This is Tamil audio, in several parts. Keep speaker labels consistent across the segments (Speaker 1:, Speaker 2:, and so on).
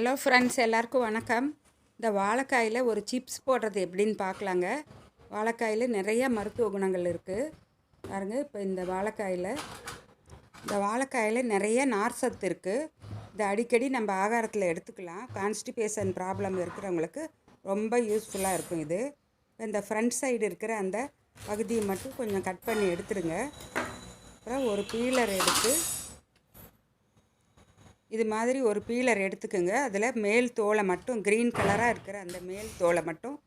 Speaker 1: ஹலோ ஃப்ரெண்ட்ஸ், எல்லாருக்கும் வணக்கம். இந்த வாழைக்காயில் ஒரு சிப்ஸ் போடுறது எப்படின்னு பார்க்கலாங்க. வாழைக்காயில் நிறைய மருத்துவ குணங்கள் இருக்குது பாருங்கள். இப்போ இந்த வாழைக்காயில் நிறைய நார் சத்து இருக்குது. இதை அடிக்கடி நம்ம ஆகாரத்தில் எடுத்துக்கலாம். கான்ஸ்டிபேஷன் ப்ராப்ளம் இருக்கிறவங்களுக்கு ரொம்ப யூஸ்ஃபுல்லாக இருக்கும் இது. இந்த ஃப்ரண்ட் சைடு இருக்கிற அந்த பகுதியை மட்டும் கொஞ்சம் கட் பண்ணி எடுத்துடுங்க. அப்புறம் ஒரு பீலர் எடுத்து இது மாதிரி ஒரு பீலர் எடுத்துக்கோங்க. அதில் மேல் தோலை மட்டும் க்ரீன் கலராக இருக்கிற அந்த மேல் தோலை மட்டும்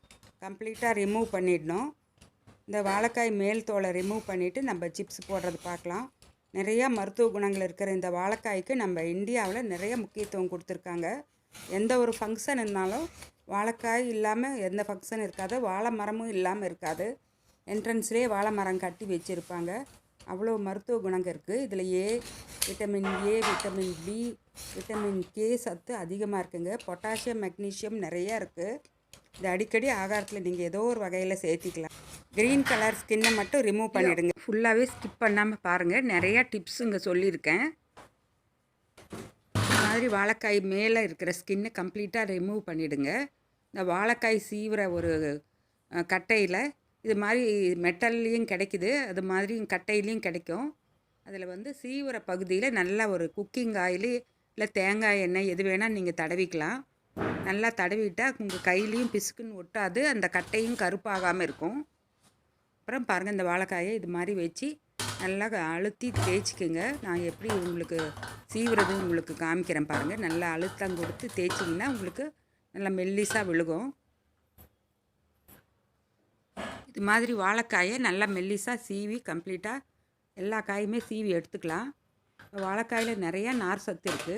Speaker 1: கம்ப்ளீட்டாக ரிமூவ் பண்ணிடணும். இந்த வாழைக்காய் மேல் தோலை ரிமூவ் பண்ணிவிட்டு நம்ம சிப்ஸ் போடுறது பார்க்கலாம். நிறையா மருத்துவ குணங்கள் இருக்கிற இந்த வாழைக்காய்க்கு நம்ம இந்தியாவில் நிறைய முக்கியத்துவம் கொடுத்துருக்காங்க. எந்த ஒரு ஃபங்க்ஷன் இருந்தாலும் வாழைக்காய் இல்லாமல் எந்த ஃபங்க்ஷன் இருக்காது, வாழை மரமும் இல்லாமல் இருக்காது. என்ட்ரன்ஸ்லேயே வாழை மரம் கட்டி வச்சுருப்பாங்க. அவ்வளோ மருத்துவ குணங்கள் இருக்குது. இதில் vitamin A, vitamin B, vitamin K சத்து அதிகமாக இருக்குங்க. பொட்டாசியம், மெக்னீஷியம் நிறையா இருக்குது. இது அடிக்கடி ஆகாரத்தில் நீங்கள் ஏதோ ஒரு வகையில் சேர்த்திக்கலாம். க்ரீன் கலர் ஸ்கின்னை மட்டும் ரிமூவ் பண்ணிவிடுங்க. ஃபுல்லாகவே ஸ்கிப் பண்ணாமல் பாருங்கள். நிறையா டிப்ஸ் இங்கே சொல்லியிருக்கேன். இந்த மாதிரி வாழைக்காய் மேலே இருக்கிற ஸ்கின்னை கம்ப்ளீட்டாக ரிமூவ் பண்ணிவிடுங்க. இந்த வாழைக்காய் சீவுற ஒரு கட்டையில் இது மாதிரி மெட்டல்லையும் கிடைக்குது, அது மாதிரி கட்டையிலையும் கிடைக்கும். அதில் சீவுற பகுதியில் நல்லா ஒரு குக்கிங் ஆயில் இல்லை தேங்காய் எண்ணெய் எது வேணால் நீங்கள் தடவிக்கலாம். நல்லா தடவிட்டால் உங்கள் கையிலையும் பிசுக்குன்னு ஒட்டாது, அந்த கட்டையும் கருப்பாகாமல் இருக்கும். அப்புறம் பாருங்கள், இந்த வாழைக்காயை இது மாதிரி வச்சு நல்லா அழுத்தி தேய்ச்சிக்குங்க. நான் எப்படி உங்களுக்கு சீவுறது உங்களுக்கு காமிக்கிறேன் பாருங்கள். நல்லா அழுத்தம் கொடுத்து தேய்ச்சிங்கன்னா உங்களுக்கு நல்லா மெல்லிஸாக விழுகும். இது மாதிரி வாழைக்காயை நல்லா மெல்லிஸாக சீவி கம்ப்ளீட்டாக எல்லா காயுமே சீவி எடுத்துக்கலாம். வாழைக்காயில் நிறையா நார் சத்து இருக்குது.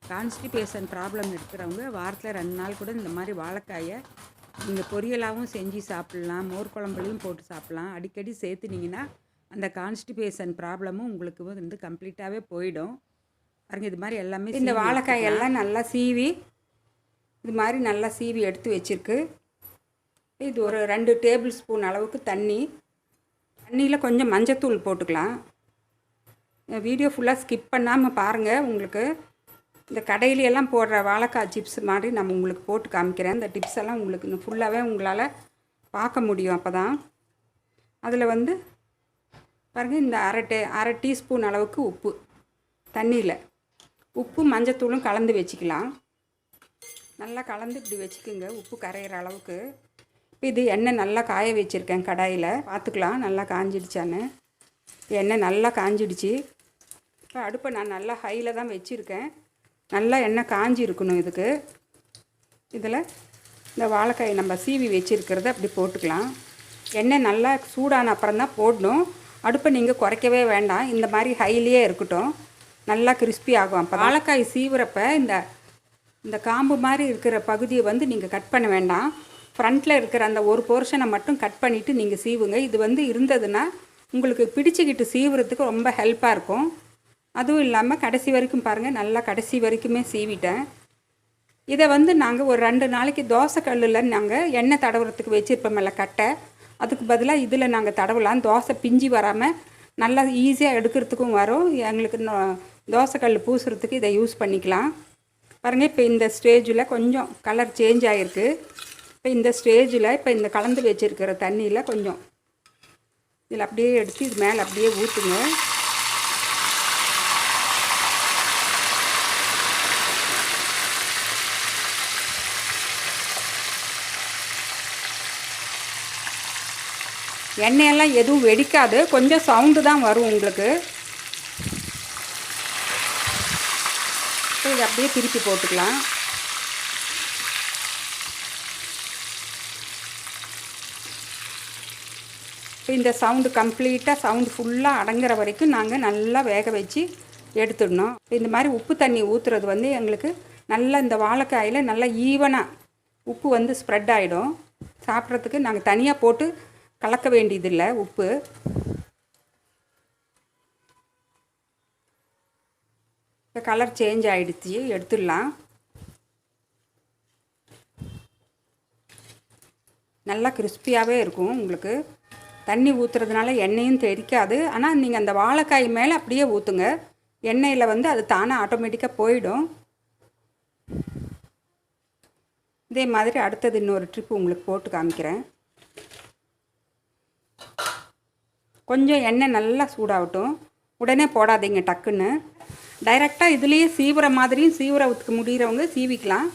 Speaker 1: கான்ஸ்டிபேஷன் ப்ராப்ளம் இருக்கிறவங்க வாரத்தில் 2 நாள் கூட இந்த மாதிரி வாழைக்காயை நீங்கள் பொரியலாகவும் செஞ்சு சாப்பிட்லாம், மோர் குழம்புலையும் போட்டு சாப்பிட்லாம். அடிக்கடி சேர்த்துனீங்கன்னா அந்த கான்ஸ்டிபேஷன் ப்ராப்ளமும் உங்களுக்கு கம்ப்ளீட்டாகவே போயிடும். பாருங்கள், இது மாதிரி எல்லாமே இந்த வாழைக்காயெல்லாம் நல்லா சீவி இது மாதிரி நல்லா சீவி எடுத்து வச்சுருக்கு. இது ஒரு 2 டேபிள் ஸ்பூன் அளவுக்கு தண்ணியில் கொஞ்சம் மஞ்சத்தூள் போட்டுக்கலாம். வீடியோ ஃபுல்லாக ஸ்கிப் பண்ணாமல் பாருங்கள். உங்களுக்கு இந்த கடையிலெல்லாம் போடுற வாழைக்காய் சிப்ஸ் மாதிரி நம்ம உங்களுக்கு போட்டு காமிக்கிறேன். இந்த டிப்ஸ் எல்லாம் உங்களுக்கு ஃபுல்லாகவே உங்களால் பார்க்க முடியும். அப்போ தான் அதில் பாருங்கள், இந்த அரை டீஸ்பூன் அளவுக்கு உப்பு, தண்ணியில் உப்பு மஞ்சத்தூளும் கலந்து வச்சுக்கலாம். நல்லா கலந்து இப்படி வச்சுக்கோங்க, உப்பு கரையிற அளவுக்கு. இப்போ இது எண்ணெய் நல்லா காய வச்சுருக்கேன் கடாயில். பார்த்துக்கலாம் நல்லா காஞ்சிடுச்சான்னு. எண்ணெய் நல்லா காஞ்சிடுச்சு. இப்போ அடுப்பை நான் நல்லா ஹையில் தான் வச்சுருக்கேன். நல்லா எண்ணெய் காஞ்சி இருக்கணும் இதுக்கு. இதில் இந்த வாழைக்காயை நம்ம சீவி வச்சுருக்கிறத அப்படி போட்டுக்கலாம். எண்ணெய் நல்லா சூடான அப்புறம் தான் போடணும். அடுப்பை நீங்கள் குறைக்கவே வேண்டாம், இந்த மாதிரி ஹைலியே இருக்கட்டும். நல்லா கிறிஸ்பி ஆகும். அப்போ வாழைக்காய் சீவுறப்ப இந்த காம்பு மாதிரி இருக்கிற பகுதியை நீங்கள் கட் பண்ண வேண்டாம். ஃப்ரண்ட்டில் இருக்கிற அந்த ஒரு போர்ஷனை மட்டும் கட் பண்ணிவிட்டு நீங்கள் சீவுங்க. இது இருந்ததுன்னா உங்களுக்கு பிடிச்சிக்கிட்டு சீவுறதுக்கு ரொம்ப ஹெல்ப்பாக இருக்கும். அதுவும் இல்லாமல் கடைசி வரைக்கும் பாருங்கள், நல்லா கடைசி வரைக்குமே சீவிட்டேன். இதை நாங்கள் ஒரு 2 நாளைக்கு தோசை கல்லில் நாங்கள் எண்ணெய் தடவுறதுக்கு வச்சுருப்போம்ல கட்டை, அதுக்கு பதிலாக இதில் நாங்கள் தடவலாம். தோசை பிஞ்சு வராமல் நல்லா ஈஸியாக எடுக்கிறதுக்கும் வரும். எங்களுக்கு தோசை கல் பூசுறதுக்கு இதை யூஸ் பண்ணிக்கலாம். பாருங்கள், இப்போ இந்த ஸ்டேஜில் கொஞ்சம் கலர் சேஞ்ச் ஆகிருக்கு. இப்போ இந்த ஸ்டேஜில் இப்போ இந்த கலந்து வச்சுருக்கிற தண்ணியில் கொஞ்சம் இதில் அப்படியே எடுத்து இது மேலே அப்படியே ஊற்றுங்க. எண்ணெயெல்லாம் எதுவும் வெடிக்காது, கொஞ்சம் சவுண்டு தான் வரும் உங்களுக்கு. இதை அப்படியே திருப்பி போட்டுக்கலாம். இப்போ இந்த சவுண்டு கம்ப்ளீட்டாக சவுண்டு ஃபுல்லாக அடங்குற வரைக்கும் நாங்கள் நல்லா வேக வச்சு எடுத்துடணும். இந்த மாதிரி உப்பு தண்ணி ஊற்றுறது எங்களுக்கு நல்லா இந்த வாழைக்காயில் நல்லா ஈவனாக உப்பு ஸ்ப்ரெட் ஆகிடும். சாப்பிட்றதுக்கு நாங்கள் தனியாக போட்டு கலக்க வேண்டியதில்லை உப்பு. இப்போ கலர் சேஞ்ச் ஆகிடுச்சு, எடுத்துடலாம். நல்லா கிறிஸ்பியாகவே இருக்கும். உங்களுக்கு தண்ணி ஊற்றுறதுனால எண்ணெயும் தெரிக்காது. ஆனால் நீங்கள் அந்த வாழைக்காய் மேலே அப்படியே ஊற்றுங்க. எண்ணெயில் அது தானே ஆட்டோமேட்டிக்காக போயிடும். இதே மாதிரி அடுத்தது இன்னொரு ட்ரிப் உங்களுக்கு போட்டு காமிக்கிறேன். கொஞ்சம் எண்ணெய் நல்லா சூடாகட்டும். உடனே போடாதீங்க டக்குன்னு. டைரெக்டாக இதுலேயே சீவுற மாதிரியும் சீவுறதுக்கு முடிகிறவங்க சீவிக்கலாம்.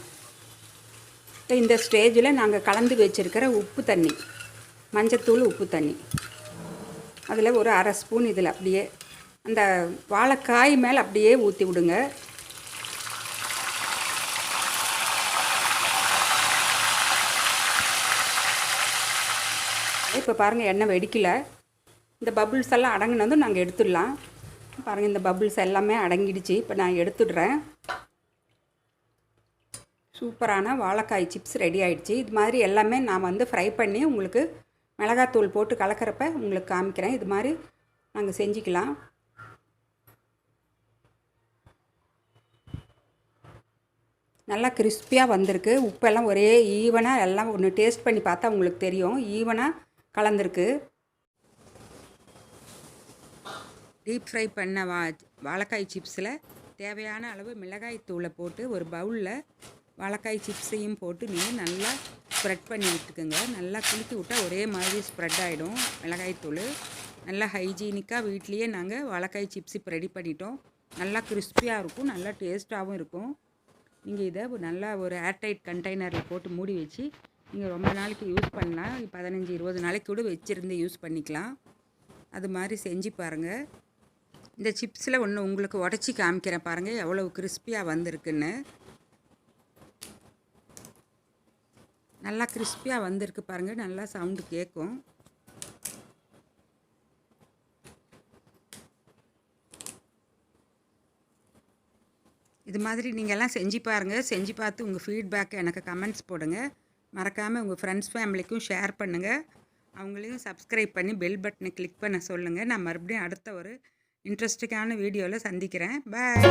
Speaker 1: இந்த ஸ்டேஜில் நாங்கள் கலந்து வச்சுருக்கிற உப்பு தண்ணி, மஞ்சத்தூள் உப்பு தண்ணி, அதில் ஒரு அரை ஸ்பூன் இதில் அப்படியே அந்த வாழைக்காய் மேலே அப்படியே ஊற்றி விடுங்க. இப்போ பாருங்கள் எண்ணெய் வெடிக்கலை. இந்த பபுள்ஸ் எல்லாம் அடங்கினதும் நாங்கள் எடுத்துடலாம். பாருங்கள் இந்த பபுள்ஸ் எல்லாமே அடங்கிடுச்சு. இப்போ நான் எடுத்துடுறேன். சூப்பரான வாழைக்காய் சிப்ஸ் ரெடி ஆகிடுச்சு. இது மாதிரி எல்லாமே நான் ஃப்ரை பண்ணி உங்களுக்கு மிளகாத்தூள் போட்டு கலக்கிறப்ப உங்களுக்கு காமிக்கிறேன். இது மாதிரி நாங்கள் செஞ்சுக்கலாம். நல்லா கிறிஸ்பியாக வந்திருக்கு. உப்பெல்லாம் ஒரே ஈவனாக எல்லாம் ஒன்று டேஸ்ட் பண்ணி பார்த்தா உங்களுக்கு தெரியும், ஈவனாக கலந்துருக்கு. டீப் ஃப்ரை பண்ண வாழைக்காய் சிப்ஸில் தேவையான அளவு மிளகாய் தூளை போட்டு ஒரு பவுலில் வாழைக்காய் சிப்ஸையும் போட்டு நீங்கள் நல்லா ஸ்ப்ரெட் பண்ணி விட்டுக்குங்க. நல்லா குலுக்கி விட்டால் ஒரே மாதிரி ஸ்ப்ரெட் ஆகிடும் மிளகாய் தூள். நல்லா ஹைஜீனிக்காக வீட்லேயே நாங்கள் வாழைக்காய் சிப்ஸ் இப்போ ரெடி பண்ணிட்டோம். நல்லா கிறிஸ்பியாக இருக்கும், நல்லா டேஸ்ட்டாகவும் இருக்கும். நீங்கள் இதை நல்லா ஒரு ஏர்டைட் கண்டெய்னரில் போட்டு மூடி வச்சு நீங்கள் ரொம்ப நாளைக்கு யூஸ் பண்ணலாம். 15-20 நாளைக்கு கூட வச்சுருந்து யூஸ் பண்ணிக்கலாம். அது மாதிரி செஞ்சு பாருங்கள். இந்த சிப்ஸில் ஒன்று உங்களுக்கு உடச்சி காமிக்கிறேன் பாருங்கள் எவ்வளோ கிறிஸ்பியாக வந்திருக்குன்னு. நல்லா கிறிஸ்பியாக வந்திருக்கு பாருங்கள். நல்லா சவுண்டு கேட்கும். இது மாதிரி நீங்கள்லாம் செஞ்சு பாருங்கள். செஞ்சு பார்த்து உங்கள் ஃபீட்பேக்கை எனக்கு கமெண்ட்ஸ் போடுங்க. மறக்காமல் உங்கள் ஃப்ரெண்ட்ஸ் ஃபேமிலிக்கும் ஷேர் பண்ணுங்கள். அவங்களையும் சப்ஸ்கிரைப் பண்ணி பெல் பட்டனை கிளிக் பண்ண சொல்லுங்கள். நான் மறுபடியும் அடுத்த ஒரு இன்ட்ரெஸ்டிங்கான வீடியோவில் சந்திக்கிறேன். பாய்.